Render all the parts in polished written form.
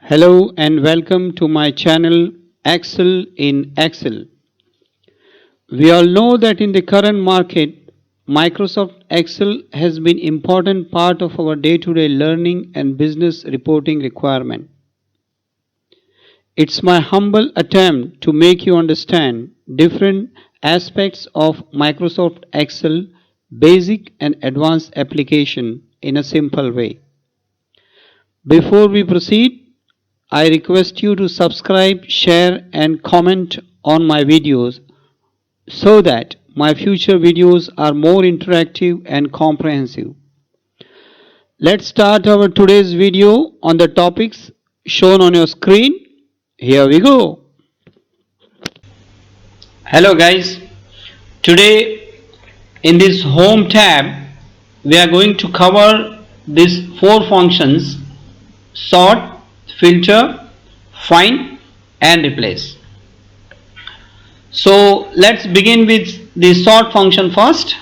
Hello and welcome to my channel Excel in Excel. We all know that in the current market, Microsoft Excel has been important part of our day-to-day learning and business reporting requirement. It's my humble attempt to make you understand different aspects of Microsoft Excel basic and advanced application in a simple way. Before we proceed, I request you to subscribe, share and comment on my videos so that my future videos are more interactive and comprehensive. Let's start our today's video on the topics shown on your screen. Here we go. Hello guys. Today in this home tab we are going to cover these four functions: sort, filter, find and replace. So let's begin with the sort function first.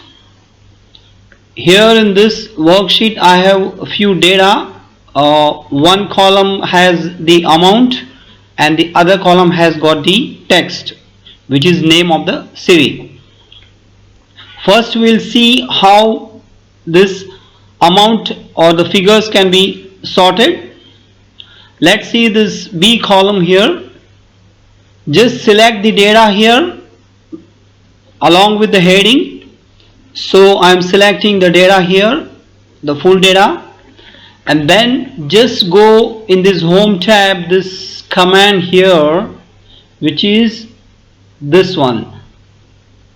Here in this worksheet I have a few data. One column has the amount and the other column has got the text, which is name of the city. First we will see how this amount or the figures can be sorted. Let's see this B column here. Just select the data here along with the heading. So I am selecting the data here, the full data, and then just go in this home tab, this command here, which is this one: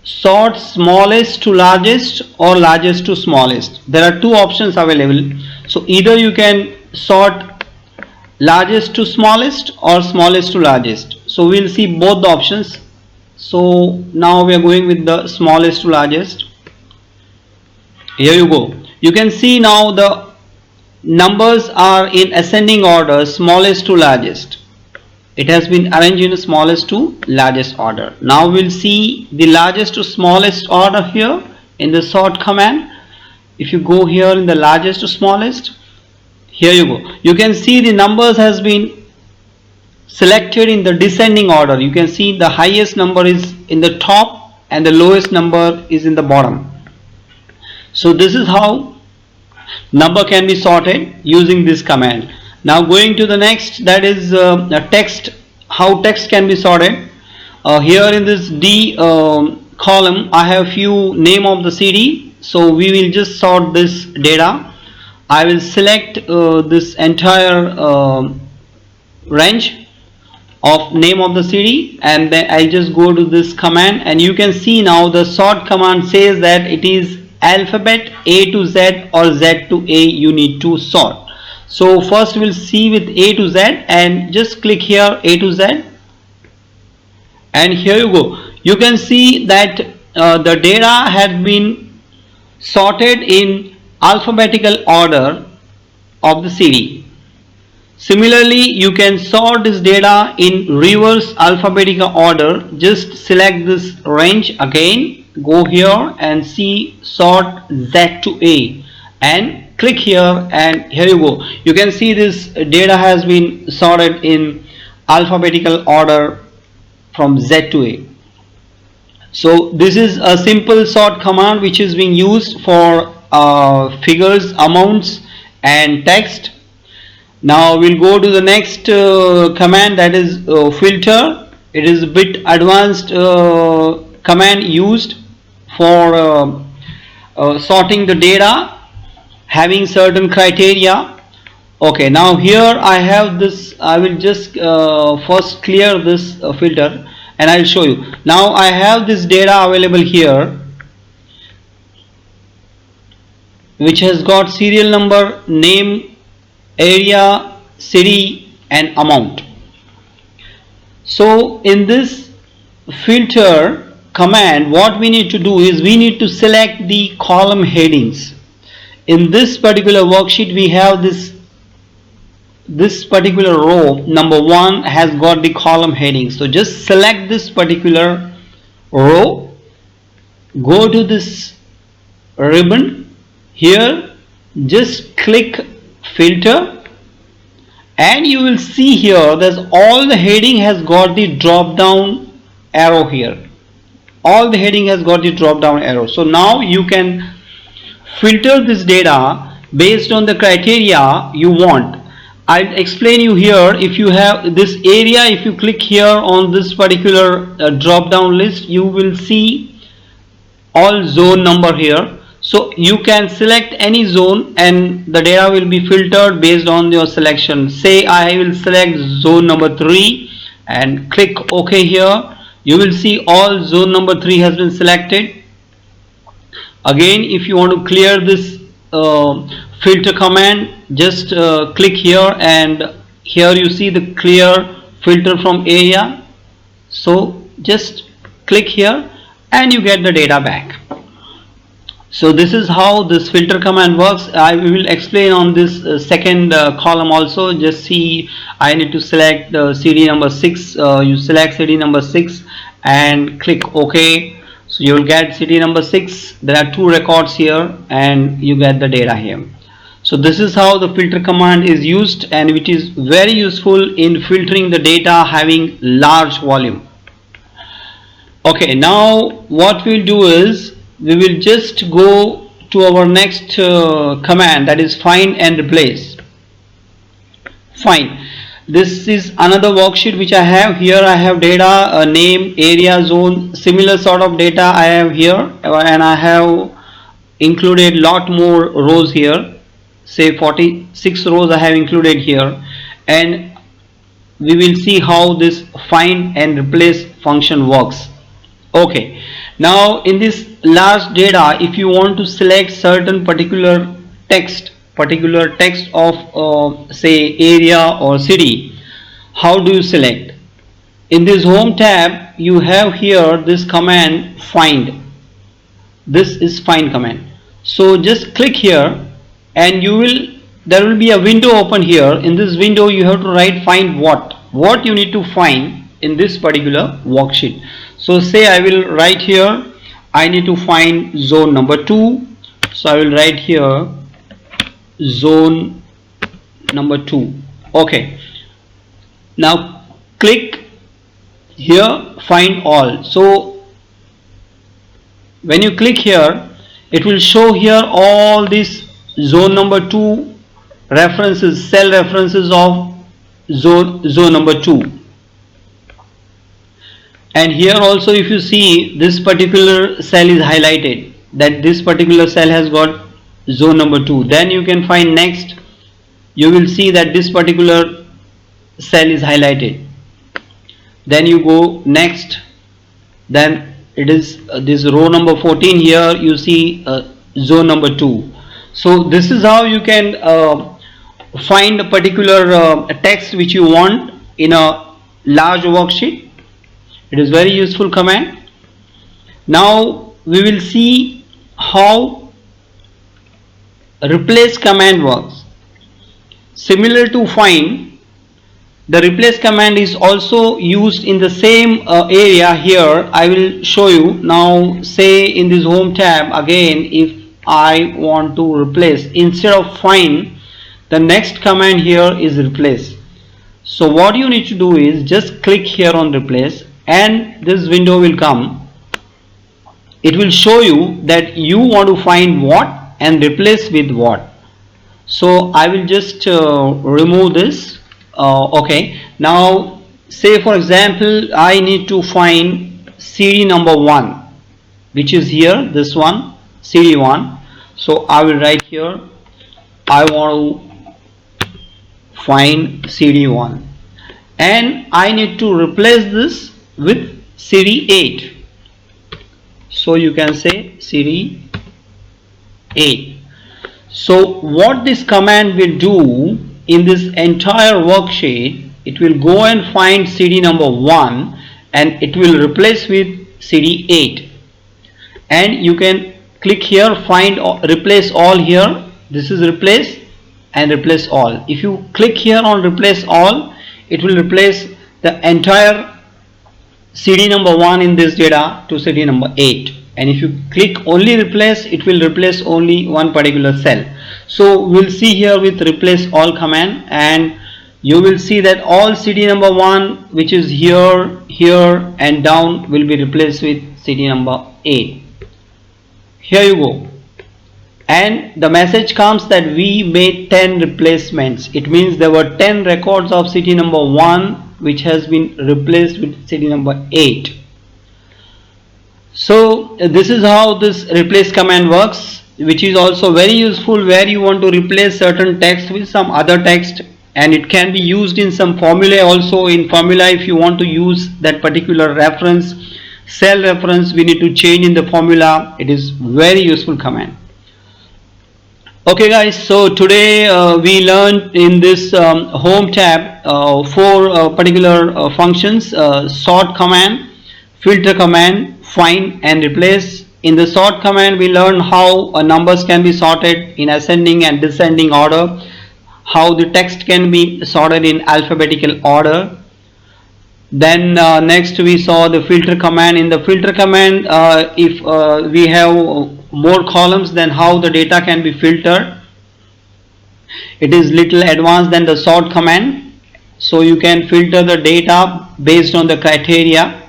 sort smallest to largest or largest to smallest. There are two options available. So either you can sort largest to smallest or smallest to largest. So we'll see both the options. So now we are going with the smallest to largest. Here you go. You can see now the numbers are in ascending order, smallest to largest. It has been arranged in smallest to largest order. Now we'll see the largest to smallest order here in the sort command. If you go here in the largest to smallest, here you go. You can see the numbers has been selected in the descending order. You can see the highest number is in the top and the lowest number is in the bottom. So this is how number can be sorted using this command. Now going to the next, that is the text, how text can be sorted. Here in this D column I have few name of the city, so we will just sort this data. I will select this entire range of name of the city, and then I just go to this command, and you can see now the sort command says that it is alphabet A to Z or Z to A you need to sort. So first we'll see with A to Z, and just click here A to Z, and here you go. You can see that the data has been sorted in alphabetical order of the city. Similarly, you can sort this data in reverse alphabetical order. Just select this range again, go here and see sort Z to A and click here, and here you go. You can see this data has been sorted in alphabetical order from Z to A. So this is a simple sort command which is being used for figures, amounts and text. Now we'll go to the next command, that is filter. It is a bit advanced command used for sorting the data having certain criteria. Okay, now here I have this. I will just first clear this filter and I'll show you. Now I have this data available here which has got serial number, name, area, city and amount. So in this filter command, what we need to do is we need to select the column headings. In this particular worksheet we have this particular row, number 1 has got the column heading. So just select this particular row, go to this ribbon here, just click filter and you will see here there's all the heading has got the drop down arrow here. All the heading has got the drop down arrow. So now you can filter this data based on the criteria you want. I'll explain you here. If you have this area, if you click here on this particular drop down list, you will see all zone number here. So you can select any zone and the data will be filtered based on your selection. Say I will select zone number 3 and click OK here. You will see all zone number 3 has been selected. Again, if you want to clear this filter command, just click here, and here you see the clear filter from area. So just click here and you get the data back. So this is how this filter command works. I will explain on this second column also. Just see, I need to select CD number 6. You select CD number 6 and click OK. So you will get CD number 6. There are 2 records here and you get the data here. So this is how the filter command is used, and which is very useful in filtering the data having large volume. Okay, now what we'll do is we will just go to our next command, that is find and replace. Fine. This is another worksheet which I have here. I have data, name, area, zone, similar sort of data I have here, and I have included lot more rows here. Say 46 rows I have included here, and we will see how this find and replace function works. Okay, now in this large data, if you want to select certain particular text of say area or city, how do you select? In this home tab you have here this command find. This is find command. So just click here and there will be a window open here. In this window you have to write find what you need to find in this particular worksheet. So say I will write here I need to find zone number 2. So I will write here zone number 2. Okay, now click here find all. So when you click here, it will show here all these zone number 2 references, cell references of zone number 2. And here also if you see, this particular cell is highlighted, that this particular cell has got zone number 2. Then you can find next, you will see that this particular cell is highlighted. Then you go next, then it is this row number 14 here, you see zone number 2. So this is how you can find a particular text which you want in a large worksheet. It is very useful command. Now we will see how replace command works. Similar to find, the replace command is also used in the same area here. I will show you. Now say in this home tab again, if I want to replace, instead of find, the next command here is replace. So what you need to do is just click here on replace and this window will come. It will show you that you want to find what and replace with what. So I will just remove this. Okay, now say for example I need to find CD number 1, which is here, this one, CD1. So I will write here I want to find CD1 and I need to replace this with CD8. So you can say CD8. So what this command will do in this entire worksheet, it will go and find CD number 1 and it will replace with CD8. And you can click here find or replace all here. This is replace and replace all. If you click here on replace all, it will replace the entire CD number 1 in this data to CD number 8. And if you click only replace, it will replace only one particular cell. So we'll see here with replace all command, and you will see that all city number 1 which is here, here and down will be replaced with city number 8. Here you go. And the message comes that we made 10 replacements. It means there were 10 records of city number 1 which has been replaced with city number 8. So this is how this replace command works, which is also very useful where you want to replace certain text with some other text, and it can be used in some formulae also. In formula, if you want to use that particular reference, cell reference, we need to change in the formula. It is very useful command. Okay guys, so today we learned in this home tab 4 particular functions: sort command, filter command, find and replace. In the sort command we learn how numbers can be sorted in ascending and descending order, how the text can be sorted in alphabetical order. Then next we saw the filter command. In the filter command, if we have more columns, then how the data can be filtered. It is little advanced than the sort command, so you can filter the data based on the criteria.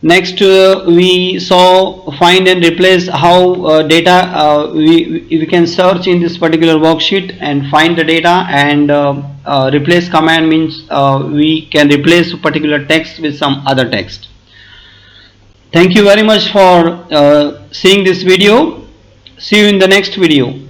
Next we saw find and replace, how data we can search in this particular worksheet and find the data, and replace command means we can replace particular text with some other text. Thank you very much for seeing this video. See you in the next video.